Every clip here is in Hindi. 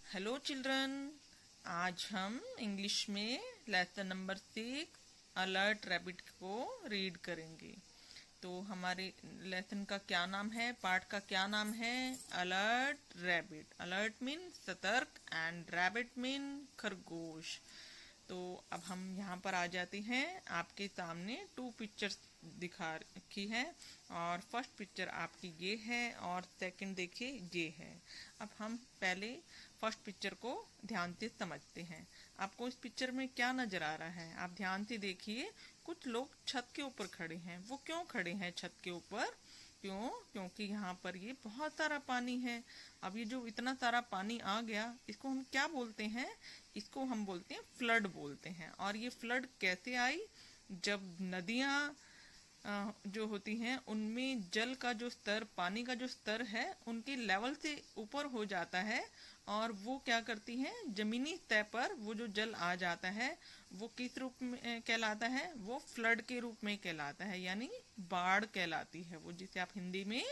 Hello children. आज हम इंग्लिश में लेसन नंबर 6 अलर्ट रैबिट को रीड करेंगे। तो हमारे लेसन का क्या नाम है, पाठ का क्या नाम है? Alert rabbit. अलर्ट मीन सतर्क एंड रैबिट मीन खरगोश। तो अब हम यहाँ पर आ जाते हैं। आपके सामने 2 पिक्चर्स दिखा रखी है और फर्स्ट पिक्चर आपकी ये है और सेकंड देखिए ये है। अब हम पहले फर्स्ट पिक्चर को ध्यान से समझते हैं। आपको इस पिक्चर में क्या नजर आ रहा है? आप ध्यान से देखिए। कुछ लोग छत के ऊपर खड़े हैं। वो क्यों खड़े हैं छत के ऊपर? क्योंकि यहाँ पर ये बहुत सारा पानी है। अब ये जो इतना सारा पानी आ गया, इसको हम क्या बोलते हैं? इसको हम बोलते हैं फ्लड बोलते हैं। और ये फ्लड कैसे आई? जब नदियाँ जो होती हैं उनमें जल का जो स्तर, पानी का जो स्तर है उनके लेवल से ऊपर हो जाता है और वो क्या करती हैं, जमीनी सतह पर वो जो जल आ जाता है वो किस रूप में कहलाता है? वो फ्लड के रूप में कहलाता है, यानी बाढ़ कहलाती है वो, जिसे आप हिंदी में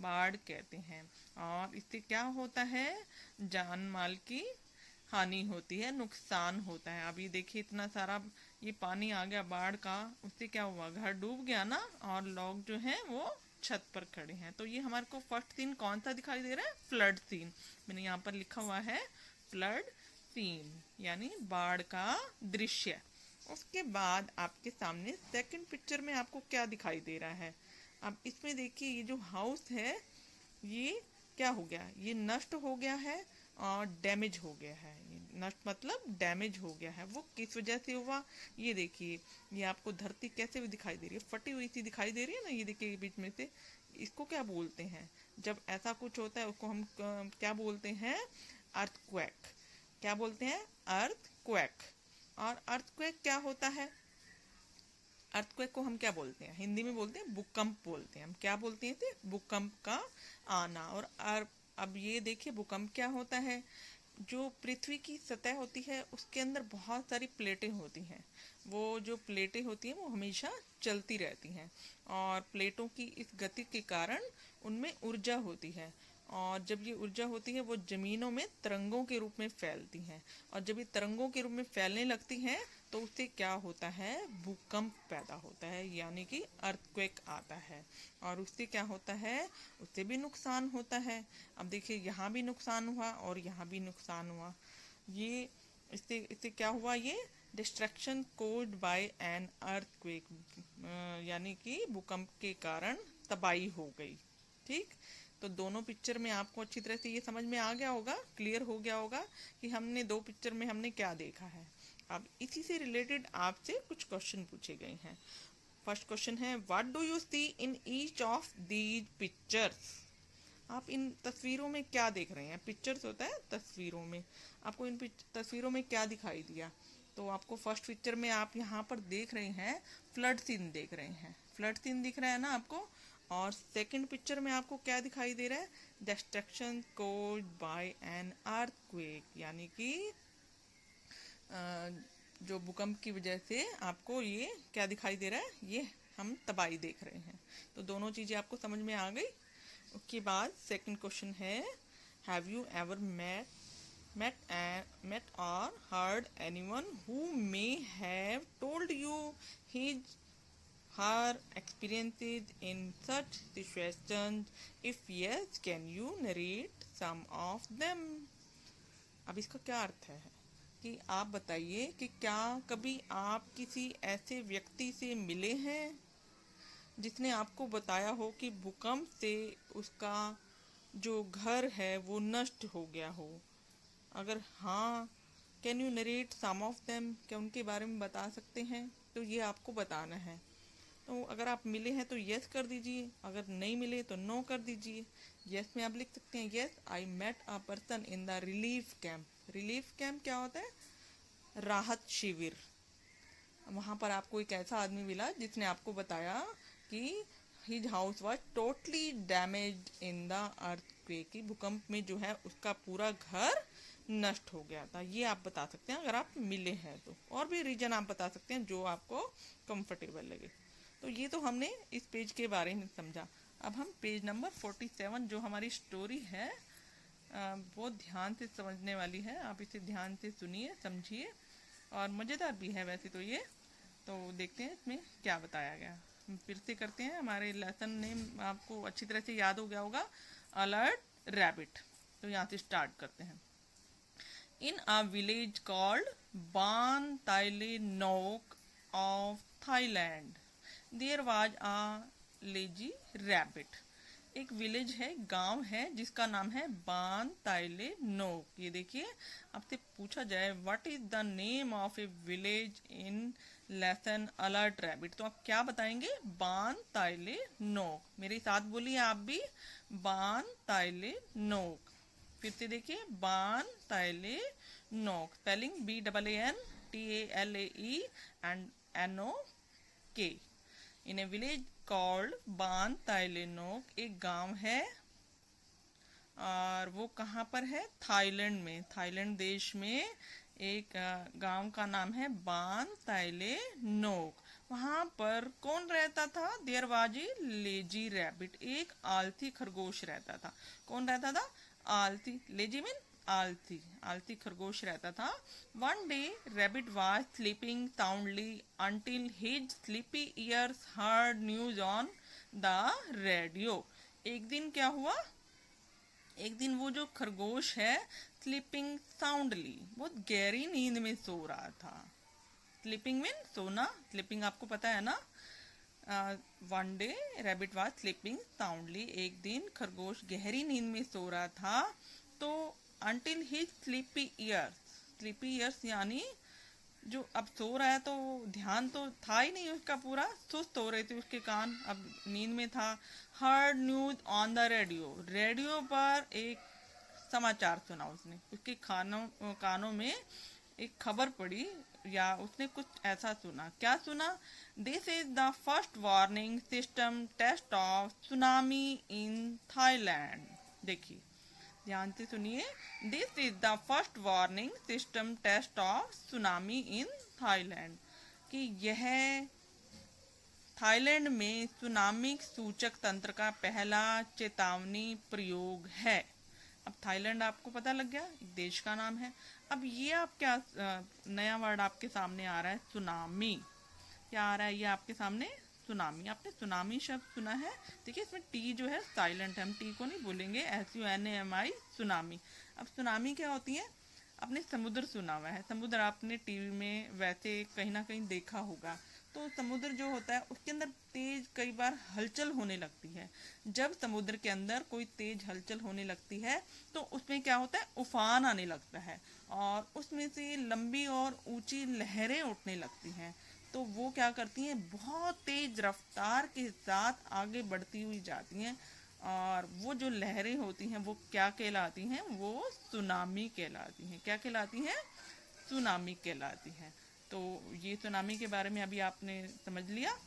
बाढ़ कहते हैं। और इससे क्या होता है? जान माल की हानि होती है, नुकसान होता है। अभी देखिए इतना सारा ये पानी आ गया बाढ़ का, उससे क्या हुआ? घर डूब गया ना, और लोग जो हैं वो छत पर खड़े हैं। तो ये हमारे को फर्स्ट सीन कौन सा दिखाई दे रहा है? Flood scene. मैंने यहाँ पर लिखा हुआ है फ्लड सीन, यानी बाढ़ का दृश्य। उसके बाद आपके सामने सेकंड पिक्चर में आपको क्या दिखाई दे रहा है? अब इसमें देखिए ये जो हाउस है ये क्या हो गया? ये नष्ट हो गया है और डैमेज हो गया है। नष्ट मतलब डैमेज हो गया है। वो किस वजह से हुआ? ये देखिए, ये आपको धरती कैसे भी दिखाई दे रही है, फटी हुई सी दिखाई दे रही है ना, ये देखिए बीच में से। इसको क्या बोलते हैं? जब ऐसा कुछ होता है उसको हम क्या बोलते हैं? अर्थक्वेक। क्या बोलते हैं? अर्थक्वेक। और अर्थक्वेक क्या होता है? अर्थक्वेक को हम क्या बोलते हैं? हिंदी में बोलते हैं भूकंप बोलते हैं। हम क्या बोलते हैं इसे? भूकंप का आना। और अब ये देखिए भूकंप क्या होता है? जो पृथ्वी की सतह होती है उसके अंदर बहुत सारी प्लेटें होती हैं। वो जो प्लेटें होती हैं वो हमेशा चलती रहती हैं और प्लेटों की इस गति के कारण उनमें ऊर्जा होती है। और जब ये ऊर्जा होती है वो जमीनों में तरंगों के रूप में फैलती हैं। और जब ये तरंगों के रूप में फैलने लगती हैं तो उससे क्या होता है? भूकंप पैदा होता है, यानी कि अर्थक्वेक आता है। और उससे क्या होता है? उससे भी नुकसान होता है। अब देखिए यहाँ भी नुकसान हुआ और यहाँ भी नुकसान हुआ। ये इससे इससे क्या हुआ? ये destruction caused by an earthquake, यानी कि भूकंप के कारण तबाही हो गई। ठीक, तो दोनों पिक्चर में आपको अच्छी तरह से ये समझ में आ गया होगा, क्लियर हो गया होगा कि हमने 2 पिक्चर में हमने क्या देखा है। अब इसी से रिलेटेड आपसे कुछ क्वेश्चन पूछे गए हैं। फर्स्ट क्वेश्चन है, what do you see in each of these pictures? आप इन तस्वीरों में क्या देख रहे हैं? पिक्चर्स होता है तस्वीरों में। आपको इन तस्वीरों में क्या दिखाई दिया? तो आपको फर्स्ट पिक्चर में आप यहाँ पर देख रहे हैं फ्लड सीन देख रहे हैं। फ्लड सीन दिख रहा है ना आपको। और सेकंड पिक्चर में आपको क्या दिखाई दे रहा है? Destruction caused by an earthquake, यानी कि जो भूकंप की वजह से आपको ये क्या दिखाई दे रहा है? ये हम तबाही देख रहे हैं। तो दोनों चीज़ें आपको समझ में आ गई। उसके बाद सेकंड क्वेश्चन है, have you ever met or heard anyone who may have told you his her experiences in such situations? If yes, can you narrate some of them? अब इसका क्या अर्थ है कि आप बताइए कि क्या कभी आप किसी ऐसे व्यक्ति से मिले हैं जिसने आपको बताया हो कि भूकंप से उसका जो घर है वो नष्ट हो गया हो? अगर हाँ, can you narrate some of them? क्या उनके बारे में बता सकते हैं? तो ये आपको बताना है। तो अगर आप मिले हैं तो यस कर दीजिए, अगर नहीं मिले तो नो कर दीजिए। यस में आप लिख सकते हैं, yes I met a person in the relief camp. Relief camp क्या होता है? राहत शिविर। वहाँ पर आपको एक ऐसा आदमी मिला जिसने आपको बताया कि his house was totally damaged in the earthquake. भूकंप में जो है उसका पूरा घर नष्ट हो गया था। ये आप बता सकते हैं अगर आप मिले हैं तो। और भी रीजन आप बता सकते हैं जो आपको कंफर्टेबल लगे। तो ये तो हमने इस पेज के बारे में समझा। अब हम पेज नंबर 47 जो हमारी स्टोरी है बहुत ध्यान से समझने वाली है, आप इसे ध्यान से सुनिए, समझिए, और मज़ेदार भी है वैसे तो ये। तो देखते हैं इसमें क्या बताया गया। हम फिर से करते हैं। हमारे लेसन नेम आपको अच्छी तरह से याद हो गया होगा, अलर्ट रैबिट। तो यहाँ से स्टार्ट करते हैं। इन a village called Ban Talay Nok of Thailand there was a lazy rabbit. एक विलेज है, गांव है, जिसका नाम है बान ताइले नोक। ये देखिए, आपसे पूछा जाए what is the name of A village in lesson alert rabbit, तो आप क्या बताएंगे? बान ताइले नोक। मेरे साथ बोलिए आप भी, बान ताइले नोक। फिर से देखिए, बान ताइले नोक। Spelling BAANTALAE and NOK। In A village called Ban Talay नोक, एक गांव है और वो कहाँ पर है? थाईलैंड में। थाईलैंड देश में एक गांव का नाम है बान ताइले नोक। वहां पर कौन रहता था? There was a lazy rabbit, एक आलसी खरगोश रहता था। कौन रहता था? आलसी। लेजी मीन आलसी, आलसी खरगोश रहता था। One day rabbit was sleeping soundly until his sleepy years heard news on the radio. एक दिन क्या हुआ? एक दिन वो जो खरगोश है, स्लीपिंग साउंडली, बहुत गहरी नींद में सो रहा था। स्लीपिंग मीन सोना, स्लीपिंग आपको पता है ना। One day rabbit was sleeping soundly, एक दिन खरगोश गहरी नींद में सो रहा था। तो until his sleepy years, sleepy years यानी जो अब सो रहा है तो ध्यान तो था ही नहीं उसका, पूरा सुस्त हो रहे थे उसके कान, अब नींद में था। Heard news on the radio, radio पर एक समाचार सुना उसने। उसके कानों में एक खबर पड़ी या उसने कुछ ऐसा सुना। क्या सुना? This is the first warning system test of tsunami in Thailand. देखिए, ध्यान से सुनिए। This is the first warning system test of tsunami in Thailand, कि यह थाईलैंड में सुनामी सूचक तंत्र का पहला चेतावनी प्रयोग है। अब थाईलैंड आपको पता लग गया, एक देश का नाम है। अब ये आप क्या नया वर्ड आपके सामने आ रहा है? सुनामी। क्या आ रहा है ये आपके सामने? सुनामी। आपने सुनामी शब्द सुना है? देखिए, इसमें टी जो है साइलेंट है, हम टी को नहीं बोलेंगे, SUNAMI, सुनामी। अब सुनामी क्या होती है? आपने समुद्र सुना हुआ है, समुद्र आपने टीवी में वैसे कहीं ना कहीं देखा होगा। तो समुद्र जो होता है उसके अंदर तेज कई बार हलचल होने लगती है। जब समुद्र के अंदर कोई तेज हलचल होने लगती है तो उसमें क्या होता है? उफान आने लगता है और उसमें से लंबी और ऊंची लहरें उठने लगती हैं। तो वो क्या करती हैं? बहुत तेज रफ्तार के साथ आगे बढ़ती हुई जाती हैं और वो जो लहरें होती हैं वो क्या कहलाती हैं? वो सुनामी कहलाती हैं। क्या कहलाती हैं? सुनामी कहलाती हैं। तो ये सुनामी के बारे में अभी आपने समझ लिया।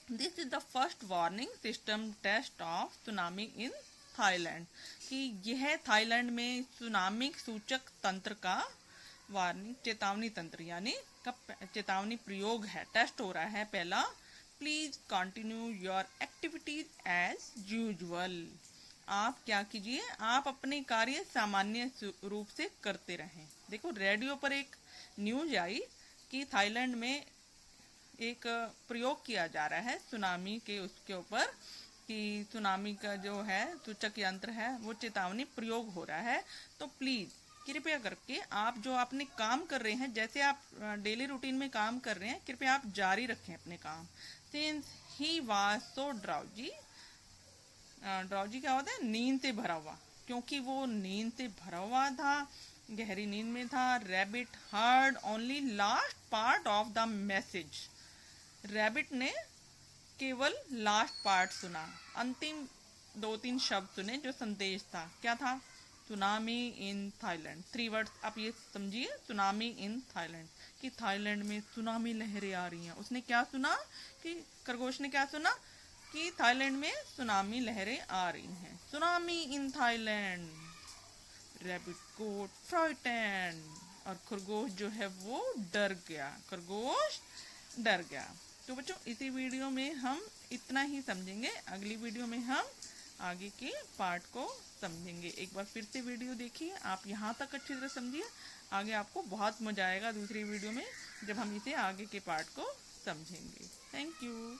This is the first warning system test of tsunami in Thailand, कि यह थाईलैंड में सुनामी सूचक तंत्र का वार्निंग, चेतावनी तंत्र यानी का चेतावनी प्रयोग है, टेस्ट हो रहा है पहला। Please continue your activities as usual. आप क्या कीजिए? आप अपने कार्य सामान्य रूप से करते रहें। देखो, रेडियो पर एक न्यूज आई कि थाईलैंड में एक प्रयोग किया जा रहा है सुनामी के, उसके ऊपर, कि सुनामी का जो है सूचक यंत्र है वो चेतावनी प्रयोग हो रहा है। तो प्लीज कृपया करके आप जो अपने काम कर रहे हैं, जैसे आप डेली रूटीन में काम कर रहे हैं, कृपया आप जारी रखें अपने काम। Since he was so drowsy, drowsy क्या होता है? नींद से भरा हुआ। क्योंकि वो नींद से भरा हुआ था, गहरी नींद में था। Rabbit heard only last part of the message, rabbit ने केवल लास्ट पार्ट सुना, अंतिम 2-3 शब्द सुने जो संदेश था। क्या था? Tsunami in Thailand. 3 वर्ड्स आप ये समझिए, सुनामी इन थाईलैंड, कि थाईलैंड में सुनामी लहरें आ रही हैं। उसने क्या सुना? कि खरगोश ने क्या सुना? कि थाईलैंड में सुनामी लहरें आ रही हैं। Tsunami in Thailand. रैबिट को फ्राइटेंड, और खरगोश जो है वो डर गया, खरगोश डर गया। तो बच्चों, इसी वीडियो में हम इतना ही समझेंगे। अगली वीडियो में हम आगे के पार्ट को समझेंगे। एक बार फिर से वीडियो देखिए, आप यहाँ तक अच्छी तरह समझिए। आगे आपको बहुत मजा आएगा दूसरी वीडियो में, जब हम इसे आगे के पार्ट को समझेंगे। Thank you.